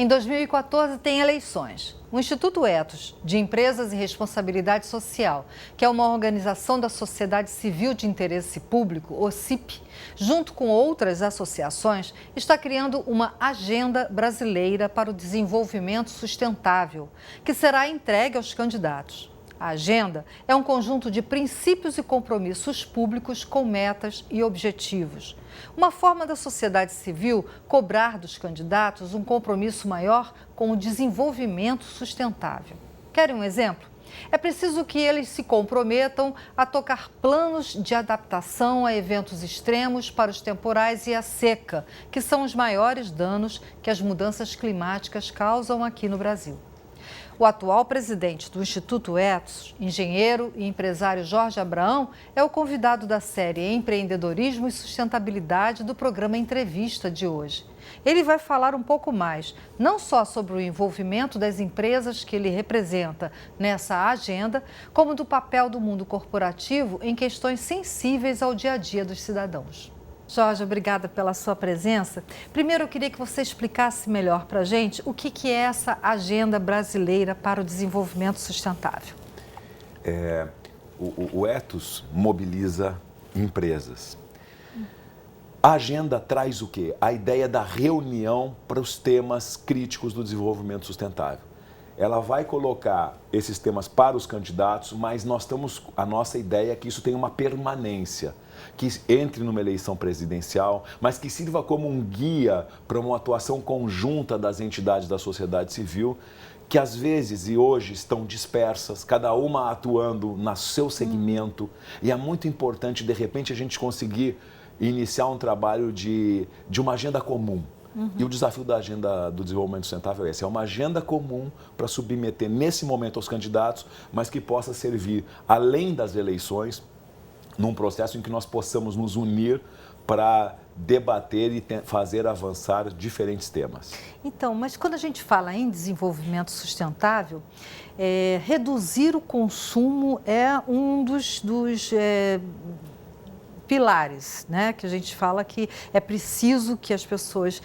Em 2014 tem eleições. O Instituto Ethos, de Empresas e Responsabilidade Social, que é uma organização da sociedade civil de interesse público, OCIP, junto com outras associações, está criando uma agenda brasileira para o desenvolvimento sustentável, que será entregue aos candidatos. A agenda é um conjunto de princípios e compromissos públicos com metas e objetivos. Uma forma da sociedade civil cobrar dos candidatos um compromisso maior com o desenvolvimento sustentável. Querem um exemplo? É preciso que eles se comprometam a tocar planos de adaptação a eventos extremos para os temporais e a seca, que são os maiores danos que as mudanças climáticas causam aqui no Brasil. O atual presidente do Instituto Ethos, engenheiro e empresário Jorge Abraão, é o convidado da série Empreendedorismo e Sustentabilidade do programa Entrevista de hoje. Ele vai falar um pouco mais, não só sobre o envolvimento das empresas que ele representa nessa agenda, como do papel do mundo corporativo em questões sensíveis ao dia a dia dos cidadãos. Jorge, obrigada pela sua presença. Primeiro, eu queria que você explicasse melhor para a gente o que é essa Agenda Brasileira para o Desenvolvimento Sustentável. O Ethos mobiliza empresas. A agenda traz o quê? A ideia da reunião para os temas críticos do desenvolvimento sustentável. Ela vai colocar esses temas para os candidatos, mas a nossa ideia é que isso tenha uma permanência, que entre numa eleição presidencial, mas que sirva como um guia para uma atuação conjunta das entidades da sociedade civil, que às vezes e hoje estão dispersas, cada uma atuando no seu segmento, e é muito importante, de repente, a gente conseguir iniciar um trabalho de uma agenda comum. E o desafio da agenda do desenvolvimento sustentável é esse, é uma agenda comum para submeter nesse momento aos candidatos, mas que possa servir, além das eleições, num processo em que nós possamos nos unir para debater e fazer avançar diferentes temas. Então, mas quando a gente fala em desenvolvimento sustentável, reduzir o consumo é um dos pilares, né? Que a gente fala que é preciso que as pessoas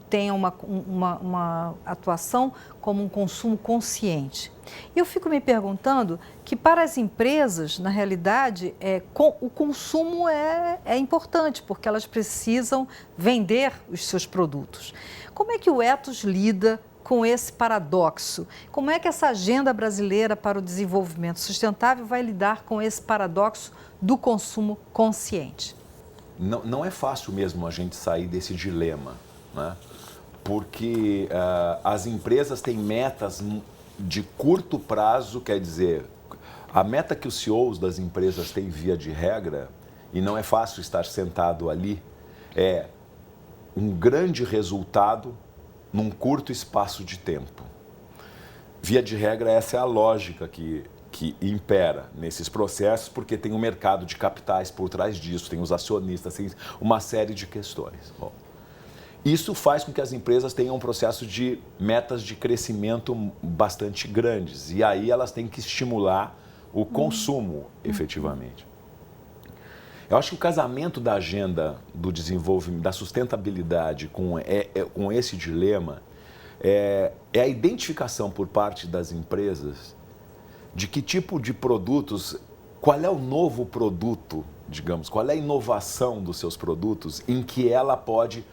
tenham uma atuação como um consumo consciente. E eu fico me perguntando que para as empresas, na realidade, o consumo é importante, porque elas precisam vender os seus produtos. Como é que o Ethos lida com esse paradoxo? Como é que essa agenda brasileira para o desenvolvimento sustentável vai lidar com esse paradoxo do consumo consciente? Não é fácil mesmo a gente sair desse dilema, né? Porque as empresas têm metas de curto prazo, quer dizer, a meta que os CEOs das empresas têm via de regra, e não é fácil estar sentado ali, é um grande resultado num curto espaço de tempo. Via de regra, essa é a lógica que impera nesses processos, porque tem um mercado de capitais por trás disso, tem os acionistas, tem uma série de questões. Bom, isso faz com que as empresas tenham um processo de metas de crescimento bastante grandes, e aí elas têm que estimular o consumo, efetivamente. Eu acho que o casamento da agenda do desenvolvimento, da sustentabilidade com esse dilema é a identificação por parte das empresas de que tipo de produtos, qual é o novo produto, digamos, qual é a inovação dos seus produtos em que ela pode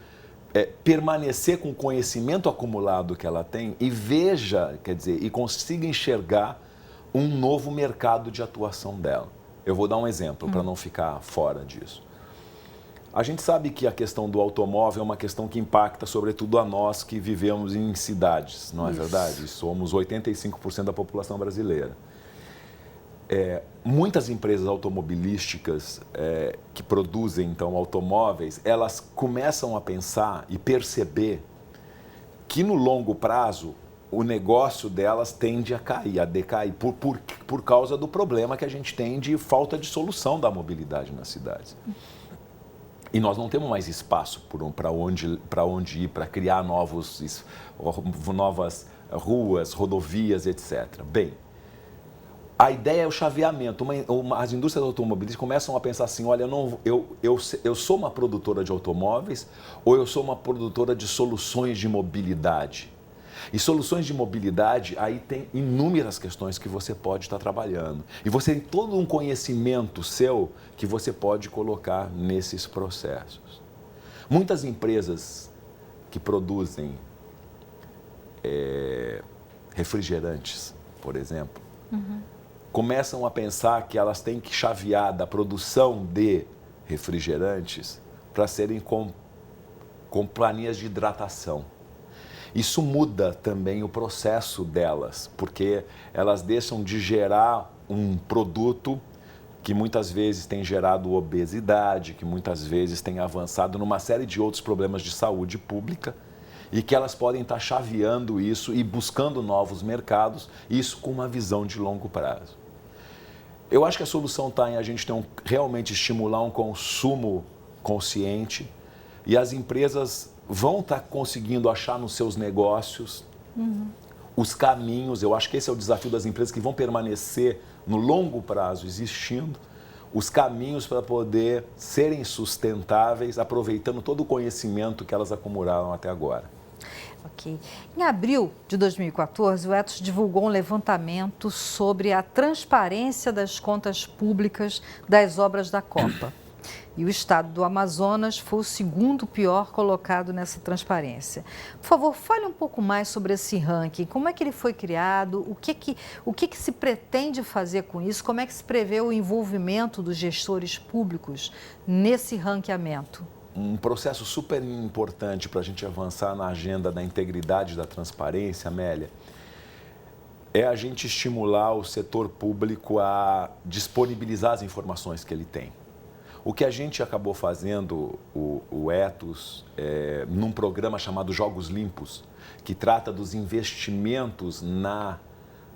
permanecer com o conhecimento acumulado que ela tem e veja, quer dizer, e consiga enxergar um novo mercado de atuação dela. Eu vou dar um exemplo para não ficar fora disso. A gente sabe que a questão do automóvel é uma questão que impacta sobretudo a nós que vivemos em cidades, não é verdade? Somos 85% da população brasileira. Muitas empresas automobilísticas que produzem então automóveis, elas começam a pensar e perceber que no longo prazo o negócio delas tende a cair, a decair, por causa do problema que a gente tem de falta de solução da mobilidade nas cidades. E nós não temos mais espaço para onde ir, para criar novas ruas, rodovias, etc. Bem, a ideia é o chaveamento. As indústrias automobilísticas começam a pensar assim, olha, eu sou uma produtora de automóveis ou eu sou uma produtora de soluções de mobilidade? E soluções de mobilidade, aí tem inúmeras questões que você pode estar trabalhando. E você tem todo um conhecimento seu que você pode colocar nesses processos. Muitas empresas que produzem refrigerantes, por exemplo, começam a pensar que elas têm que chavear da produção de refrigerantes para serem com planilhas de hidratação. Isso muda também o processo delas, porque elas deixam de gerar um produto que muitas vezes tem gerado obesidade, que muitas vezes tem avançado numa série de outros problemas de saúde pública, e que elas podem estar chaveando isso e buscando novos mercados, isso com uma visão de longo prazo. Eu acho que a solução está em a gente realmente estimular um consumo consciente, e as empresas vão estar conseguindo achar nos seus negócios os caminhos. Eu acho que esse é o desafio das empresas que vão permanecer no longo prazo existindo, os caminhos para poder serem sustentáveis, aproveitando todo o conhecimento que elas acumularam até agora. Ok. Em abril de 2014, o Ethos divulgou um levantamento sobre a transparência das contas públicas das obras da Copa. E o estado do Amazonas foi o segundo pior colocado nessa transparência. Por favor, fale um pouco mais sobre esse ranking. Como é que ele foi criado? O que se pretende fazer com isso? Como é que se prevê o envolvimento dos gestores públicos nesse ranqueamento? Um processo super importante para a gente avançar na agenda da integridade e da transparência, Amélia, é a gente estimular o setor público a disponibilizar as informações que ele tem. O que a gente acabou fazendo, o Ethos, num programa chamado Jogos Limpos, que trata dos investimentos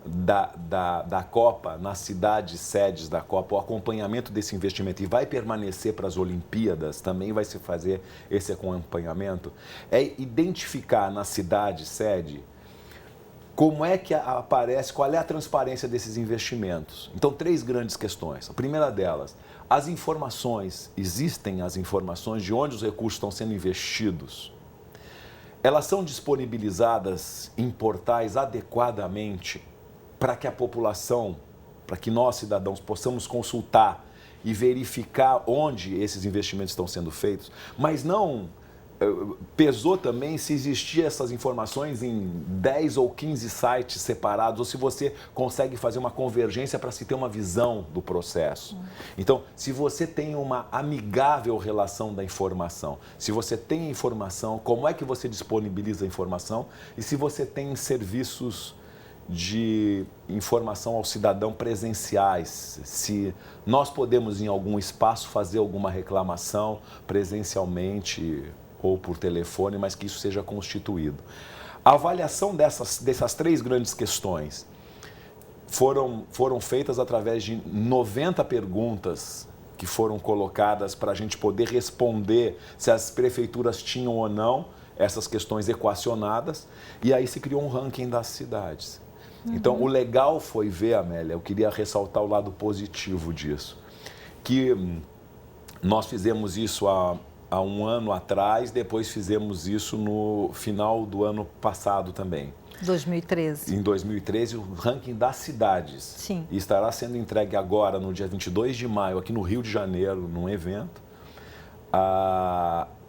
da Copa, nas cidades sedes da Copa, o acompanhamento desse investimento, e vai permanecer para as Olimpíadas, também vai se fazer esse acompanhamento, é identificar na cidade sede como é que aparece, qual é a transparência desses investimentos. Então, 3 grandes questões. A primeira delas, as informações, existem as informações de onde os recursos estão sendo investidos. Elas são disponibilizadas em portais adequadamente para que a população, para que nós, cidadãos, possamos consultar e verificar onde esses investimentos estão sendo feitos, mas não pesou também se existiam essas informações em 10 ou 15 sites separados, ou se você consegue fazer uma convergência para se ter uma visão do processo. Então, se você tem uma amigável relação da informação, se você tem informação, como é que você disponibiliza a informação, e se você tem serviços de informação ao cidadão presenciais, se nós podemos em algum espaço fazer alguma reclamação presencialmente ou por telefone, mas que isso seja constituído. A avaliação dessas 3 grandes questões foram feitas através de 90 perguntas que foram colocadas para a gente poder responder se as prefeituras tinham ou não essas questões equacionadas, e aí se criou um ranking das cidades. Então, o legal foi ver, Amélia, eu queria ressaltar o lado positivo disso, que nós fizemos isso há 1 ano atrás, depois fizemos isso no final do ano passado também. 2013. Em 2013, o ranking das cidades. Sim. E estará sendo entregue agora, no dia 22 de maio, aqui no Rio de Janeiro, num evento,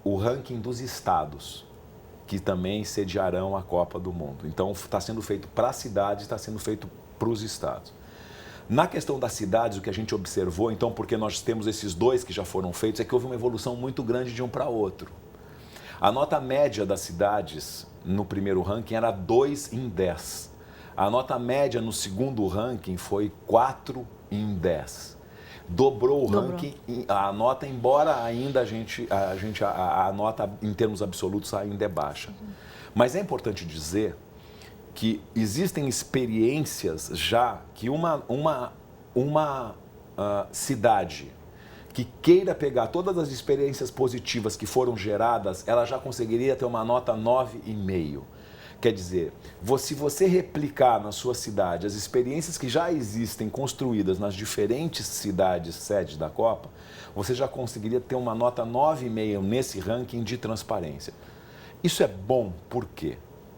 o ranking dos estados, que também sediarão a Copa do Mundo. Então, está sendo feito para as cidades, está sendo feito para os estados. Na questão das cidades, o que a gente observou, então, porque nós temos esses 2 que já foram feitos, é que houve uma evolução muito grande de um para outro. A nota média das cidades no primeiro ranking era 2 em 10. A nota média no segundo ranking foi 4 em 10. Dobrou o ranking, a nota, embora ainda a nota em termos absolutos ainda é baixa. Mas é importante dizer que existem experiências já que uma cidade que queira pegar todas as experiências positivas que foram geradas, ela já conseguiria ter uma nota 9,5. Quer dizer, se você replicar na sua cidade as experiências que já existem construídas nas diferentes cidades sedes da Copa, você já conseguiria ter uma nota 9,5 nesse ranking de transparência. Isso é bom, por quê?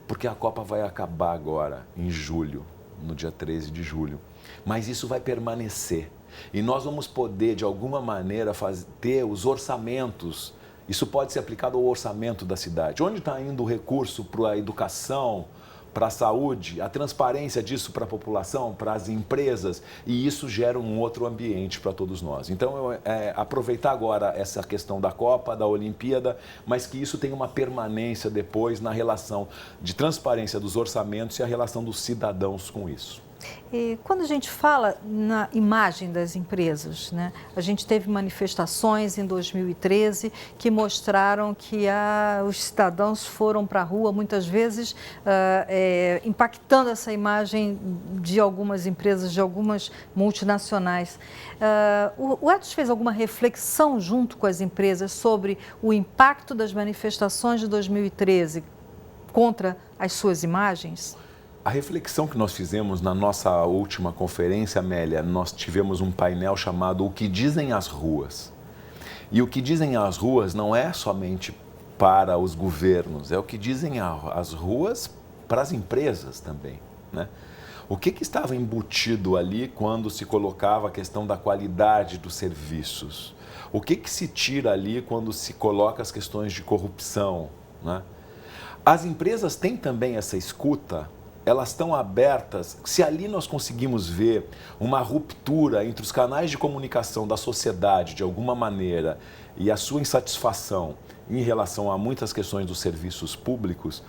porque a Copa vai acabar agora, em julho, no dia 13 de julho. Mas isso vai permanecer. E nós vamos poder, de alguma maneira, ter os orçamentos. Isso pode ser aplicado ao orçamento da cidade. Onde está indo o recurso para a educação, para a saúde, a transparência disso para a população, para as empresas, e isso gera um outro ambiente para todos nós. Então, aproveitar agora essa questão da Copa, da Olimpíada, mas que isso tenha uma permanência depois na relação de transparência dos orçamentos e a relação dos cidadãos com isso. E quando a gente fala na imagem das empresas, né, a gente teve manifestações em 2013 que mostraram que os cidadãos foram para a rua, muitas vezes impactando essa imagem de algumas empresas, de algumas multinacionais. O Ethos fez alguma reflexão junto com as empresas sobre o impacto das manifestações de 2013 contra as suas imagens? A reflexão que nós fizemos na nossa última conferência, Amélia, nós tivemos um painel chamado O que Dizem as Ruas. E o que dizem as ruas não é somente para os governos, é o que dizem as ruas para as empresas também, né? O que estava embutido ali quando se colocava a questão da qualidade dos serviços? O que se tira ali quando se coloca as questões de corrupção, né? As empresas têm também essa escuta. Elas estão abertas, se ali nós conseguimos ver uma ruptura entre os canais de comunicação da sociedade, de alguma maneira, e a sua insatisfação em relação a muitas questões dos serviços públicos,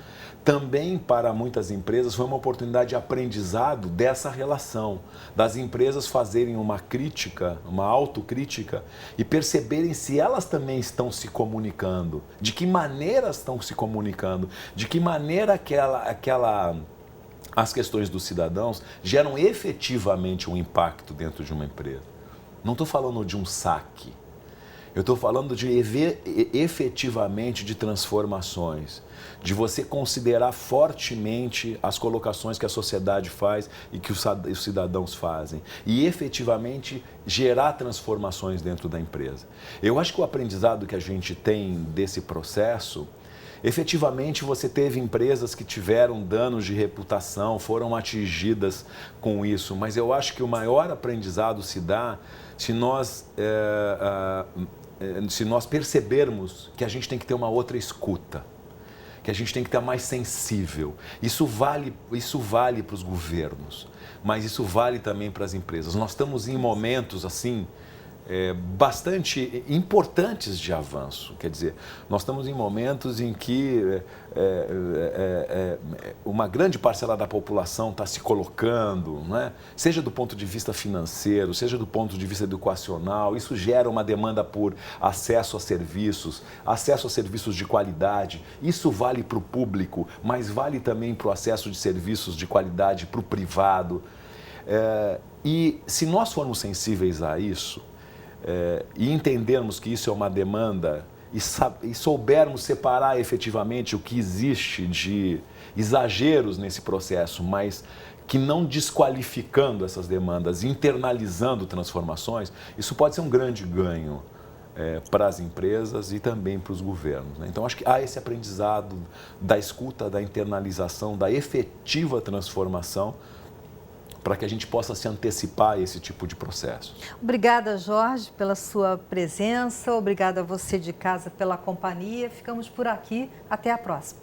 também para muitas empresas foi uma oportunidade de aprendizado dessa relação, das empresas fazerem uma crítica, uma autocrítica e perceberem se elas também estão se comunicando, de que maneira estão se comunicando, de que maneira as questões dos cidadãos geram efetivamente um impacto dentro de uma empresa. Não estou falando de um saque, eu estou falando de efetivamente de transformações, de você considerar fortemente as colocações que a sociedade faz e que os cidadãos fazem e efetivamente gerar transformações dentro da empresa. Eu acho que o aprendizado que a gente tem desse processo, efetivamente você teve empresas que tiveram danos de reputação, foram atingidas com isso, mas eu acho que o maior aprendizado se dá se nós percebermos que a gente tem que ter uma outra escuta, que a gente tem que estar mais sensível. Isso vale para os governos, mas isso vale também para as empresas. Nós estamos em momentos assim bastante importantes de avanço. Quer dizer, nós estamos em momentos em que uma grande parcela da população está se colocando, não é? Seja do ponto de vista financeiro, seja do ponto de vista educacional. Isso gera uma demanda por acesso a serviços de qualidade. Isso vale para o público, mas vale também para o acesso de serviços de qualidade para o privado. E se nós formos sensíveis a isso, e entendermos que isso é uma demanda e soubermos separar efetivamente o que existe de exageros nesse processo, mas que não desqualificando essas demandas, internalizando transformações, isso pode ser um grande ganho para as empresas e também para os governos, né? Então, acho que há esse aprendizado da escuta, da internalização, da efetiva transformação, para que a gente possa se antecipar a esse tipo de processo. Obrigada, Jorge, pela sua presença. Obrigada a você de casa pela companhia. Ficamos por aqui. Até a próxima.